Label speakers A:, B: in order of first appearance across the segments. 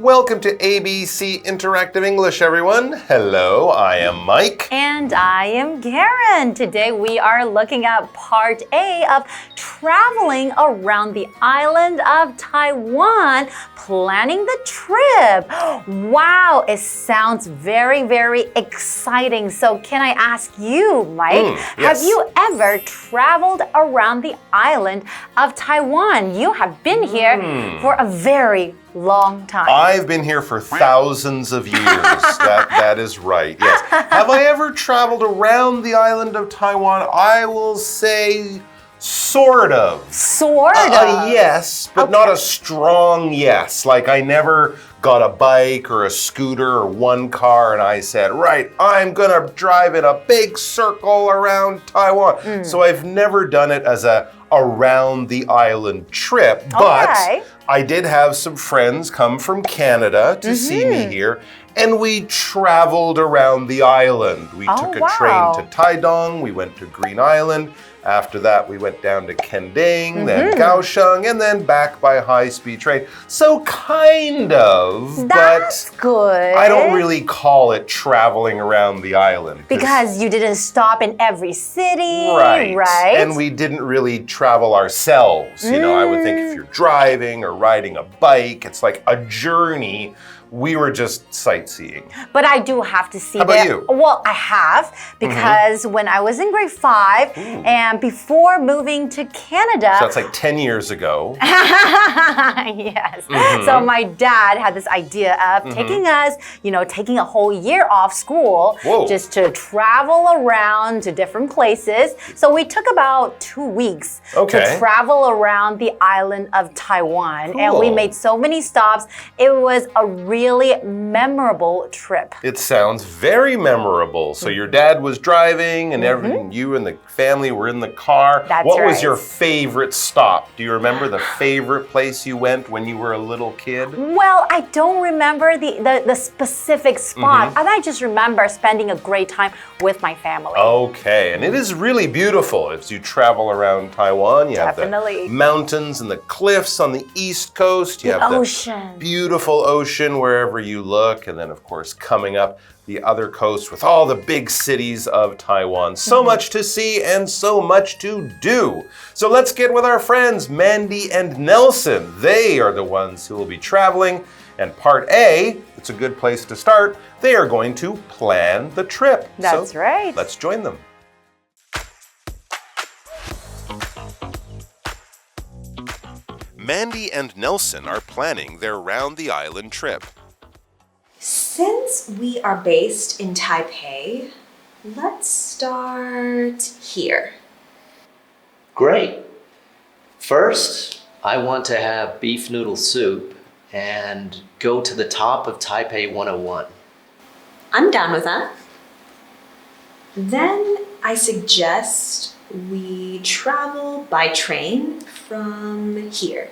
A: Welcome to ABC Interactive English, everyone. Hello, I am Mike.
B: And I am Karen. Today we are looking at part A of traveling around the island of Taiwan, planning the trip. Wow, it sounds very, very exciting. So can I ask you, Mike,
A: yes.
B: have you ever traveled around the island of Taiwan? You have been here for a very long time.
A: I've been here for thousands of years. That is right, yes. Have I ever traveled around the island of Taiwan? I will say sort of.
B: Sort of?
A: Yes, but not a strong yes. Like I never got a bike or a scooter or one car and I said, right, I'm gonna drive in a big circle around Taiwan. So I've never done it as a around the island trip, but I did have some friends come from Canada to see me here, and we traveled around the island. We took a train to Taidong, we went to Green Island. After that, we went down to Kending, then Kaohsiung, and then back by high-speed train. So kind of,
B: That's good.
A: I don't really call it traveling around the island.
B: Because you didn't stop in every city,
A: right? And we didn't really travel ourselves. You know, I would think if you're driving or riding a bike, it's like a journey. We were just sightseeing.
B: But I do have to see
A: How about you?
B: Well, I have, because when I was in grade 5 and before moving to Canada.
A: So that's like 10 years ago.
B: Yes. So my dad had this idea of taking us, you know, taking a whole year off school just to travel around to different places. So we took about 2 weeks to travel around the island of Taiwan. And we made so many stops. It was a really memorable trip.
A: It sounds very memorable. So your dad was driving and everything, you and the family were in the car. What was your favorite stop? Do you remember the favorite place you went when you were a little kid?
B: Well, I don't remember the specific spot. I just remember spending a great time with my family.
A: Okay, and it is really beautiful as you travel around Taiwan. You have the mountains and the cliffs on the east coast. You have the beautiful ocean wherever you look, and then of course coming up the other coast with all the big cities of Taiwan. So much to see and so much to do. So let's get with our friends Mandy and Nelson. They are the ones who will be traveling. And part A, it's a good place to start. They are going to plan the trip.
B: That's right.
A: Let's join them. Mandy and Nelson are planning their round the island trip.
C: Since we are based in Taipei, let's start here.
D: Great. First, I want to have beef noodle soup and go to the top of Taipei 101.
C: I'm down with that. Then I suggest we travel by train from here.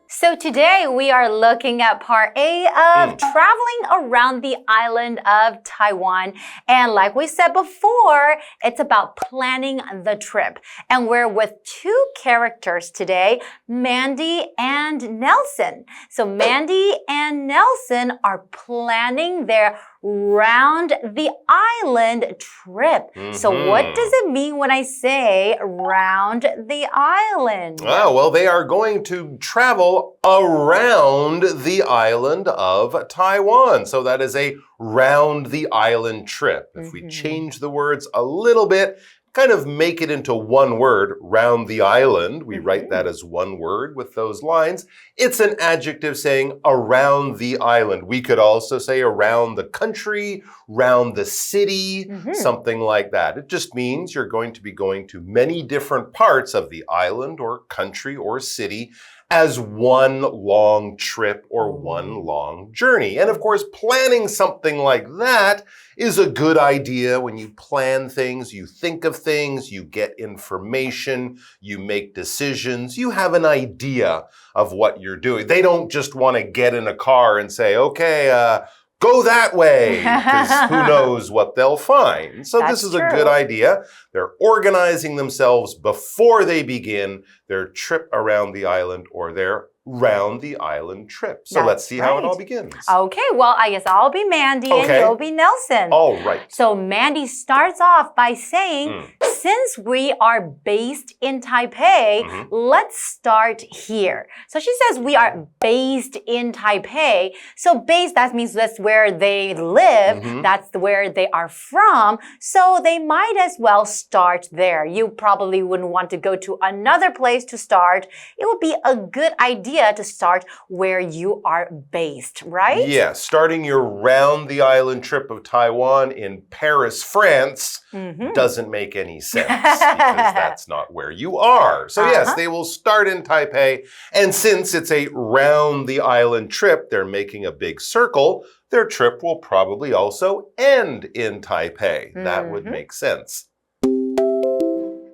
B: So today we are looking at part A of traveling around the island of Taiwan. And like we said before, it's about planning the trip. And we're with 2 characters today, Mandy and Nelson. So Mandy and Nelson are planning their round the island trip. So what does it mean when I say round the island?
A: Well, they are going to travel around the island of Taiwan. So that is a round the island trip. If we change the words a little bit, kind of make it into one word, round the island. We write that as one word with those lines. It's an adjective saying around the island. We could also say around the country, round the city, something like that. It just means you're going to be going to many different parts of the island or country or city as one long trip or one long journey. And of course, planning something like that is a good idea. When you plan things, you think of things, you get information, you make decisions, you have an idea of what you're doing. They don't just want to get in a car and say, okay, go that way, because who knows what they'll find. So
B: That's
A: this is a
B: true.
A: good idea. They're organizing themselves before they begin their trip around the island or their round the island trip. So let's see how it all begins.
B: Okay, well, I guess I'll be Mandy and you'll be Nelson.
A: All right.
B: So Mandy starts off by saying, since we are based in Taipei, let's start here. So she says we are based in Taipei. So based, that means that's where they live. That's where they are from. So they might as well start there. You probably wouldn't want to go to another place to start. It would be a good idea to start where you are based, right?
A: Yeah, starting your round the island trip of Taiwan in Paris, France doesn't make any sense because that's not where you are. So yes, they will start in Taipei, and since it's a round the island trip, they're making a big circle, their trip will probably also end in Taipei. That would make sense.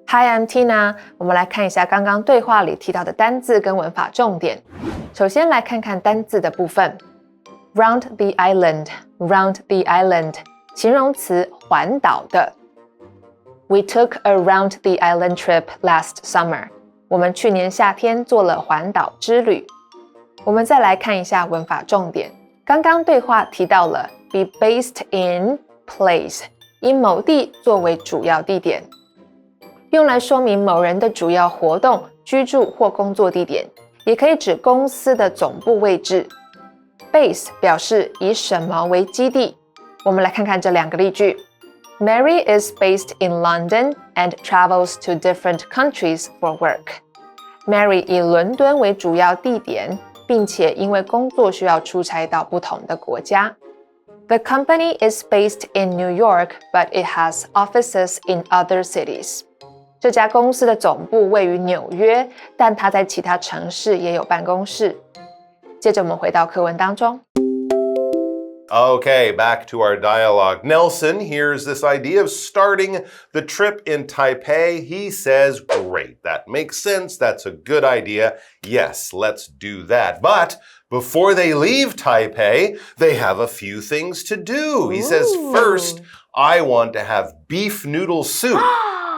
E: Hi, I'm Tina. 我们来看一下刚刚对话里提到的单字跟文法重点。首先来看看单字的部分。Round the island, round the island， 形容词环岛的。We took a round the island trip last summer. 我们去年夏天做了环岛之旅。我们再来看一下文法重点。刚刚对话提到了 be based in place， 以某地作为主要地点。用来说明某人的主要活动、居住或工作地点，也可以指公司的总部位置。Base 表示以什么为基地。我们来看看这两个例句。Mary is based in London and travels to different countries for work. Mary 以伦敦为主要地点，并且因为工作需要出差到不同的国家。The company is based in New York, but it has offices in other cities. 这家公司的总部位于纽约，但它在其他城市也有办公室。接着我们回到课文当中。
A: Okay, back to our dialogue. Nelson hears this idea of starting the trip in Taipei. He says, great, that makes sense. That's a good idea. Yes, let's do that. But before they leave Taipei, they have a few things to do. He says, first, I want to have beef noodle soup.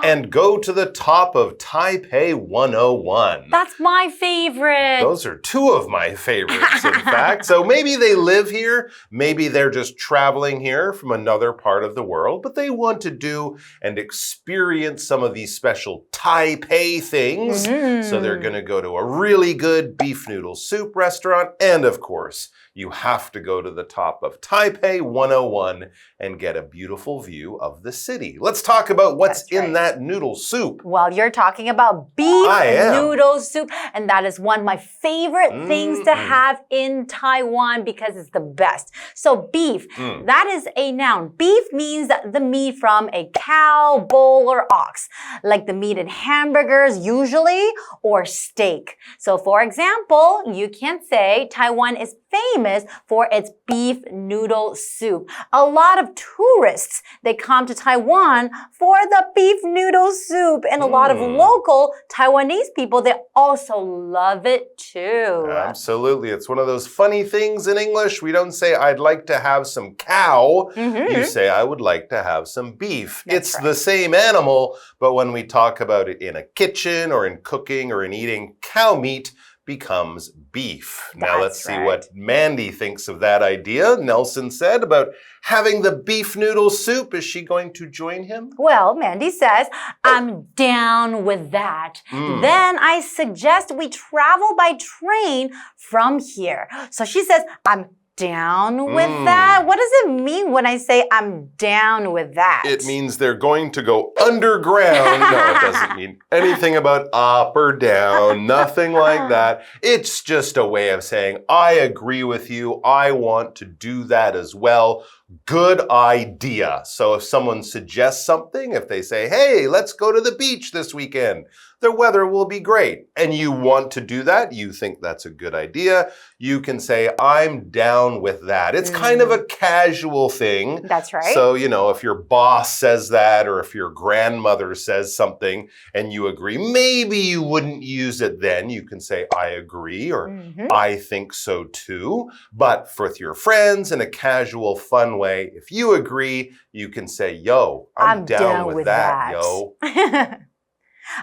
A: And go to the top of Taipei 101.
B: That's my favorite.
A: Those are two of my favorites, in fact. So maybe they live here. Maybe they're just traveling here from another part of the world. But they want to do and experience some of these special Taipei things. So they're going to go to a really good beef noodle soup restaurant. And of course, you have to go to the top of Taipei 101 and get a beautiful view of the city. Let's talk about what's in that noodle soup.
B: Well, you're talking about beef noodle soup, and that is one of my favorite things to have in Taiwan because it's the best. So beef, that is a noun. Beef means the meat from a cow, bull, or ox, like the meat in hamburgers usually, or steak. So for example, you can say Taiwan is famous for its beef noodle soup. A lot of tourists, they come to Taiwan for the beef noodle soup, and a lot of local Taiwanese people, they also love it too.
A: Absolutely. It's one of those funny things in English. We don't say, I'd like to have some cow. You say, I would like to have some beef. It's the same animal, but when we talk about it in a kitchen or in cooking or in eating cow meat, becomes beef. Now let's see what Mandy thinks of that idea. Nelson said about having the beef noodle soup. Is she going to join him?
B: Well, Mandy says, I'm down with that. Then I suggest we travel by train from here. So she says, I'm down with that? What does it mean when I say I'm down with that?
A: It means they're going to go underground. No, it doesn't mean anything about up or down. Nothing like that. It's just a way of saying, I agree with you. I want to do that as well. good idea. So if someone suggests something, if they say, hey, let's go to the beach this weekend, the weather will be great, and you want to do that, you think that's a good idea, you can say, I'm down with that. It's kind of a casual thing.
B: That's right.
A: So, you know, if your boss says that, or if your grandmother says something and you agree, maybe you wouldn't use it then. You can say, I agree, or I think so too. But with your friends in a casual, fun way, if you agree, you can say, yo, I'm down with that, yo.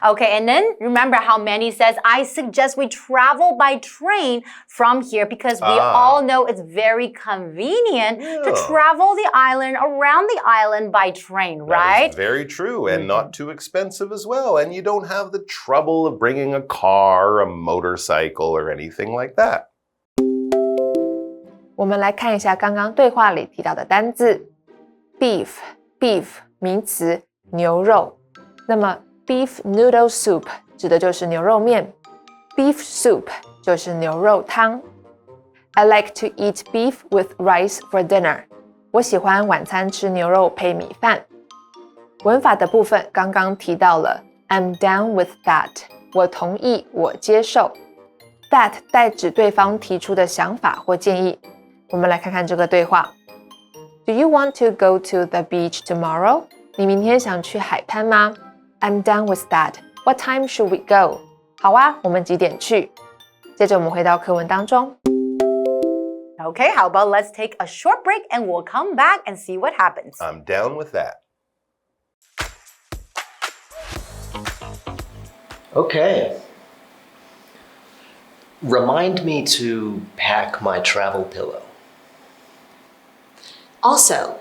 B: Okay, and then remember how Mandy says, I suggest we travel by train from here because we all know it's very convenient to travel the island, around the island by train, right?
A: That is very true, and not too expensive as well. And you don't have the trouble of bringing a car, a motorcycle, or anything like that.
E: 我们来看一下刚刚对话里提到的单字 beef 名词牛肉，那么Beef noodle soup 指的就是牛肉面 ，beef soup 就是牛肉汤。I like to eat beef with rice for dinner. 我喜欢晚餐吃牛肉配米饭。文法的部分刚刚提到了 I'm down with that. 我同意，我接受。That 代指对方提出的想法或建议。我们来看看这个对话。Do you want to go to the beach tomorrow? 你明天想去海滩吗？I'm down with that. What time should we go? 好啊，我们几点去？接着我们回到课文当中。
B: Okay, how about let's take a short break and we'll come back and see what happens.
A: I'm down with that.
D: Okay. Remind me to pack my travel pillow.
C: Also,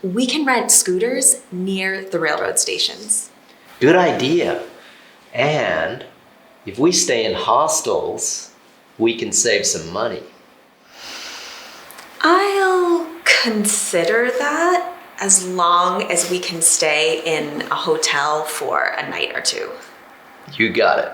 C: we can rent scooters near the railroad stations.
D: Good idea. And if we stay in hostels, we can save some money.
C: I'll consider that as long as we can stay in a hotel for a night or two.
D: You got it.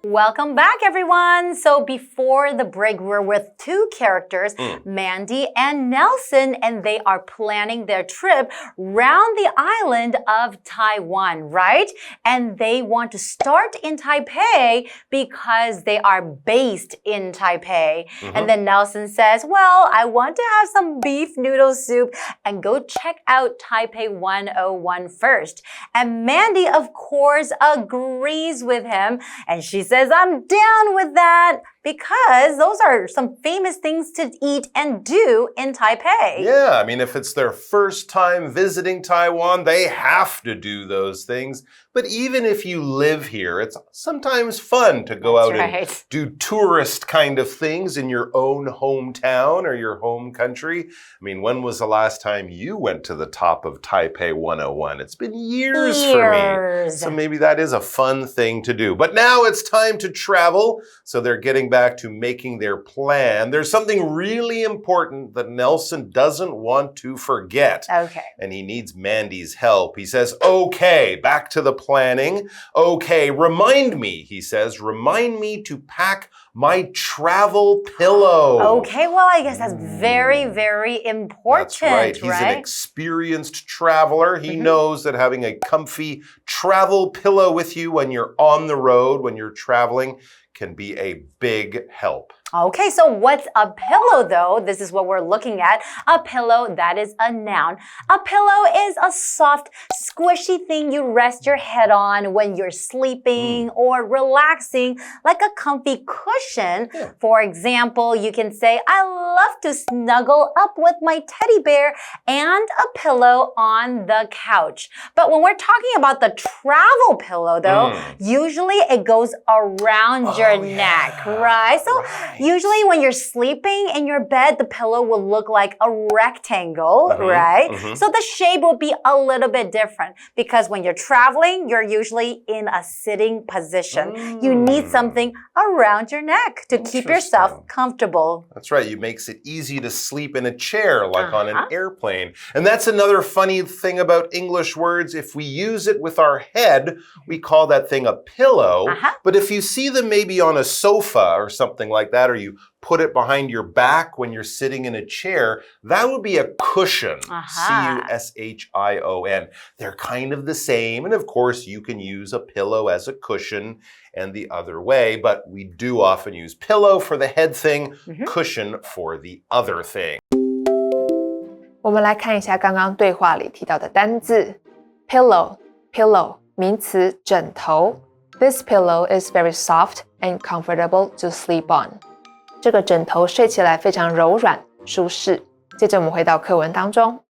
B: Welcome back, everyone. So before the break, we're with two characters, Mandy and Nelson, and they are planning their trip round the island of Taiwan, right? And they want to start in Taipei because they are based in Taipei. And then Nelson says, well, I want to have some beef noodle soup and go check out Taipei 101 first. And Mandy, of course, agrees with him, and she says, I'm down with that because those are some famous things to eat and do in Taipei.
A: Yeah, I mean, if it's their first time visiting Taiwan, they have to do those things. But even if you live here, it's sometimes fun to go out and do tourist kind of things in your own hometown or your home country. I mean, when was the last time you went to the top of Taipei 101? It's been years for me. So maybe that is a fun thing to do. But now it's time to travel. So they're getting back to making their plan. There's something really important that Nelson doesn't want to forget.
B: Okay.
A: And he needs Mandy's help. He says, okay, back to the planning. Okay, remind me, he says, remind me to pack my travel pillow.
B: Okay, well, I guess that's very, very important,
A: That's right. He's an experienced traveler. He knows that having a comfy travel pillow with you when you're on the road, when you're traveling, can be a big help.
B: Okay, so what's a pillow though? This is what we're looking at. A pillow, that is a noun. A pillow is a soft, squishy thing you rest your head on when you're sleeping or relaxing, like a comfy cushion.
A: Yeah.
B: For example, you can say, I love to snuggle up with my teddy bear and a pillow on the couch. But when we're talking about the travel pillow though, usually it goes around your neck, right? So Usually when you're sleeping in your bed, the pillow will look like a rectangle, right? So the shape will be a little bit different because when you're traveling, you're usually in a sitting position. You need something around your neck to keep yourself comfortable.
A: That's right. It makes it easy to sleep in a chair like on an airplane. And that's another funny thing about English words. If we use it with our head, we call that thing a pillow. But if you see them maybe on a sofa or something like that, or you put it behind your back when you're sitting in a chair, that would be a cushion. C-U-S-H-I-O-N. They're kind of the same. And of course, you can use a pillow as a cushion and the other way, but we do often use pillow for the head thing, cushion for the other thing.
E: 我们来看一下刚刚对话里提到的单字 pillow, pillow 名词枕头 This pillow is very soft and comfortable to sleep on. 这个枕头睡起来非常柔软舒适。接着我们回到课文当中。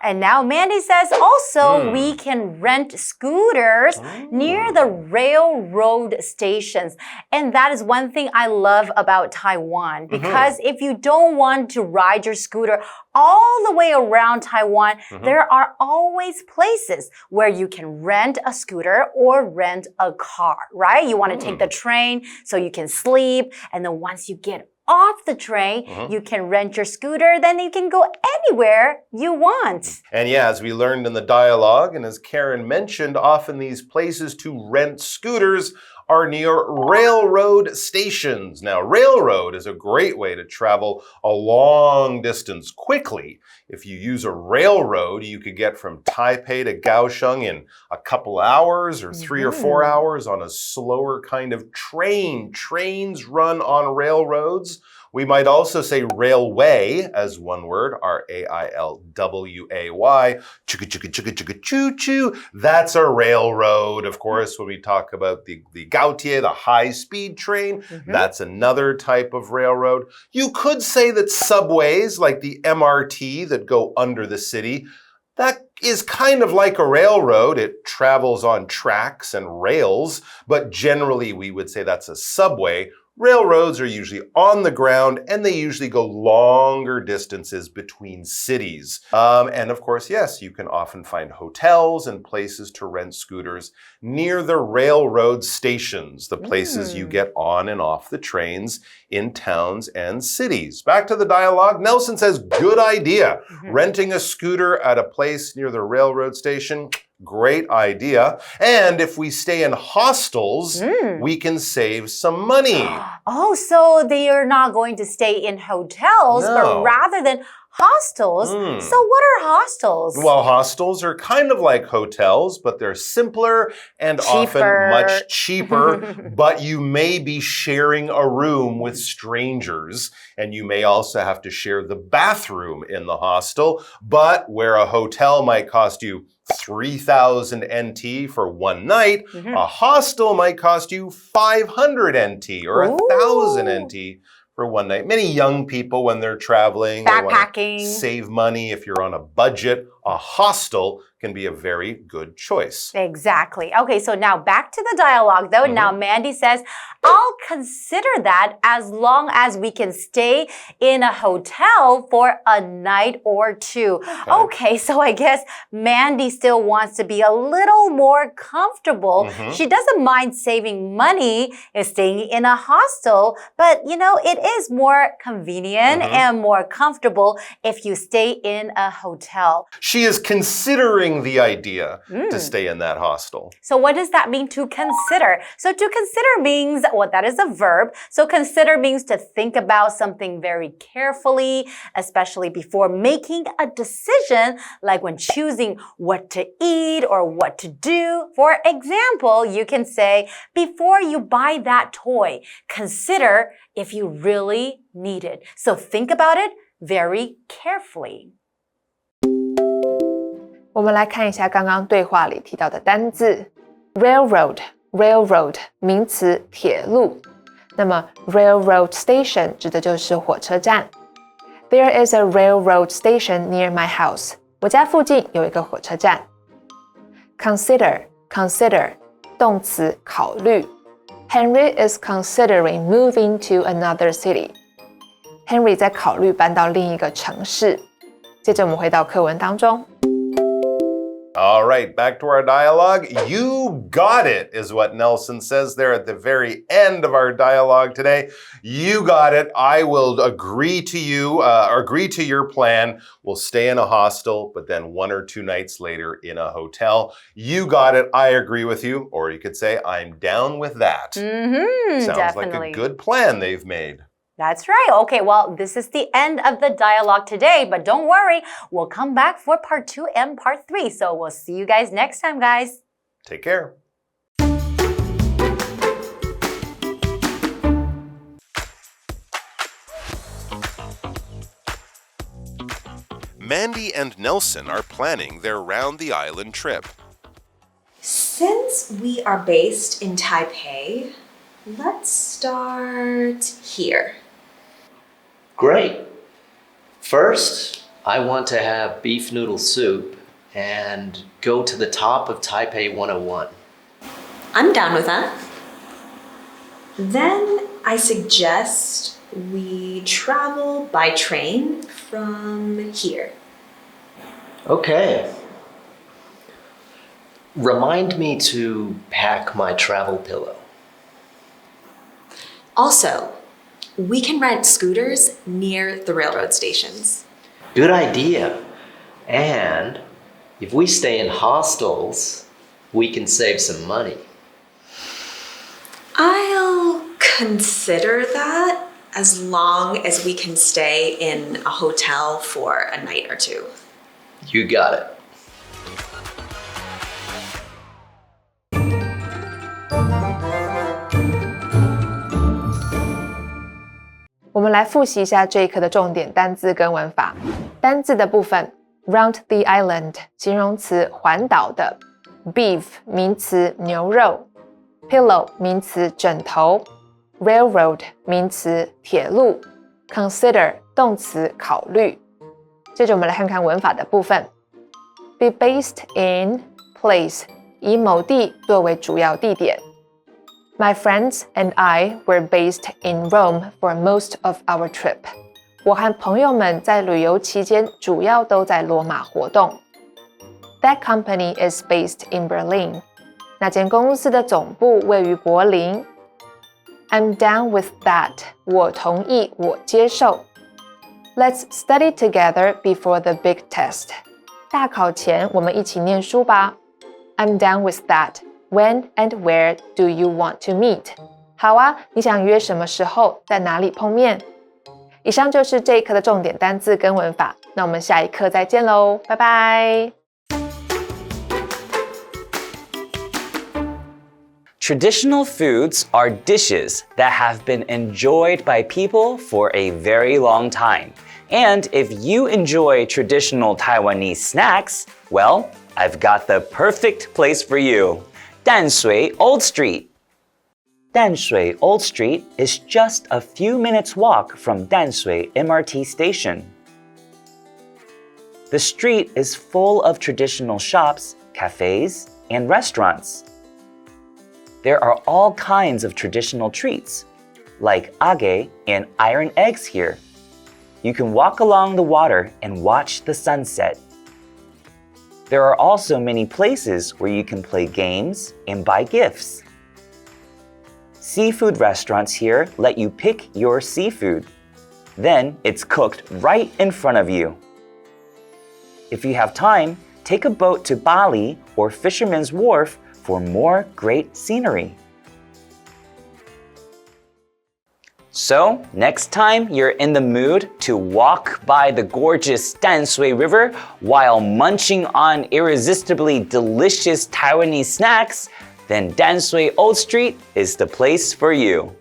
B: And now Mandy says also we can rent scooters near the railroad stations. And that is one thing I love about Taiwan because if you don't want to ride your scooter all the way around Taiwan, there are always places where you can rent a scooter or rent a car, right? You want to take the train so you can sleep. And then once you get off the train, you can rent your scooter, then you can go anywhere you want.
A: And yeah, as we learned in the dialogue, and as Karen mentioned, often these places to rent scooters are near railroad stations. Now, railroad is a great way to travel a long distance quickly. If you use a railroad, you could get from Taipei to Kaohsiung in a couple hours or 3 or 4 hours on a slower kind of train. Trains run on railroads. We might also say railway as one word, R-A-I-L-W-A-Y. Choo-choo-choo-choo-choo-choo. That's a railroad. Of course, when we talk about the Gaotie, the high-speed train, that's another type of railroad. You could say that subways, like the MRT that go under the city, that is kind of like a railroad. It travels on tracks and rails, but generally we would say that's a subway. Railroads are usually on the ground and they usually go longer distances between cities. And of course, yes, you can often find hotels and places to rent scooters near the railroad stations, the places you get on and off the trains in towns and cities. Back to the dialogue. Nelson says, good idea. Renting a scooter at a place near the railroad station. Great idea. And if we stay in hostels, we can save some money.
B: Oh, so they are not going to stay in hotels, but rather than hostels. So what are hostels?
A: Well, hostels are kind of like hotels, but they're simpler and often much cheaper. But you may be sharing a room with strangers, and you may also have to share the bathroom in the hostel. But where a hotel might cost you 3,000 NT for one night, a hostel might cost you 500 NT or 1,000 NT for one night. Many young people, when they're traveling,
B: backpacking,
A: they want to save money. If you're on a budget, a hostel can be a very good choice.
B: Exactly. Okay, so now back to the dialogue though. Now Mandy says, I'll consider that as long as we can stay in a hotel for a night or two. Okay, so I guess Mandy still wants to be a little more comfortable. She doesn't mind saving money and staying in a hostel, but you know, it is more convenient and more comfortable if you stay in a hotel.
A: She is considering the idea to stay in that hostel.
B: So what does that mean to consider? So to consider means, well, that is a verb. So consider means to think about something very carefully, especially before making a decision, like when choosing what to eat or what to do. For example, you can say, before you buy that toy, consider if you really need it. So think about it very carefully.
E: 我们来看一下刚刚对话里提到的单字 railroad, railroad 名词铁路。那么 railroad station 指的就是火车站。There is a railroad station near my house. 我家附近有一个火车站。Consider, consider 动词考虑。Henry is considering moving to another city. Henry 在考虑搬到另一个城市。接着我们回到课文当中。
A: All right, back to our dialogue. You got it, is what Nelson says there at the very end of our dialogue today. You got it. I will agree to your plan. We'll stay in a hostel, but then 1 or 2 nights later in a hotel. You got it. I agree with you. Or you could say, I'm down with that. Sounds
B: Definitely.
A: like a good plan they've made.
B: That's right. Okay, well, this is the end of the dialogue today, but don't worry, we'll come back for part 2 and part 3. So we'll see you guys next time, guys.
A: Take care. Mandy and Nelson are planning their round the island trip.
C: Since we are based in Taipei, let's start here.
D: Great. First, I want to have beef noodle soup and go to the top of Taipei 101.
C: I'm down with that. Then I suggest we travel by train from here.
D: Okay. Remind me to pack my travel pillow.
C: Also, we can rent scooters near the railroad stations.
D: Good idea. And if we stay in hostels, we can save some money.
C: I'll consider that as long as we can stay in a hotel for a night or 2.
D: You got it.
E: "我们来复习一下这一课的重点单字跟文法。单字的部分 ，round the island 形容词环岛的 ，beef 名词牛肉 ，pillow 名词枕头 ，railroad 名词铁路 ，consider 动词考虑。接着我们来看看文法的部分 ，be based in place 以某地作为主要地点。My friends and I were based in Rome for most of our trip. 我和朋友们在旅游期间主要都在罗马活动。That company is based in Berlin. 那间公司的总部位于柏林。I'm down with that. 我同意，我接受。Let's study together before the big test. 大考前我们一起念书吧。I'm down with that.When and where do you want to meet? 好啊，你想约什么时候，在哪里碰面？以上就是这一课的重点单字跟文法，那我们下一课再见喽，拜拜。
F: Traditional foods are dishes that have been enjoyed by people for a very long time. And if you enjoy traditional Taiwanese snacks, well, I've got the perfect place for you.Tamsui Old Street. Tamsui Old Street is just a few minutes walk from Tamsui MRT station. The street is full of traditional shops, cafes, and restaurants. There are all kinds of traditional treats, like age and iron eggs here. You can walk along the water and watch the sunset.There are also many places where you can play games and buy gifts. Seafood restaurants here let you pick your seafood. Then it's cooked right in front of you. If you have time, take a boat to Bali or Fisherman's Wharf for more great scenery. So, next time you're in the mood to walk by the gorgeous Tamsui River while munching on irresistibly delicious Taiwanese snacks, then Tamsui Old Street is the place for you.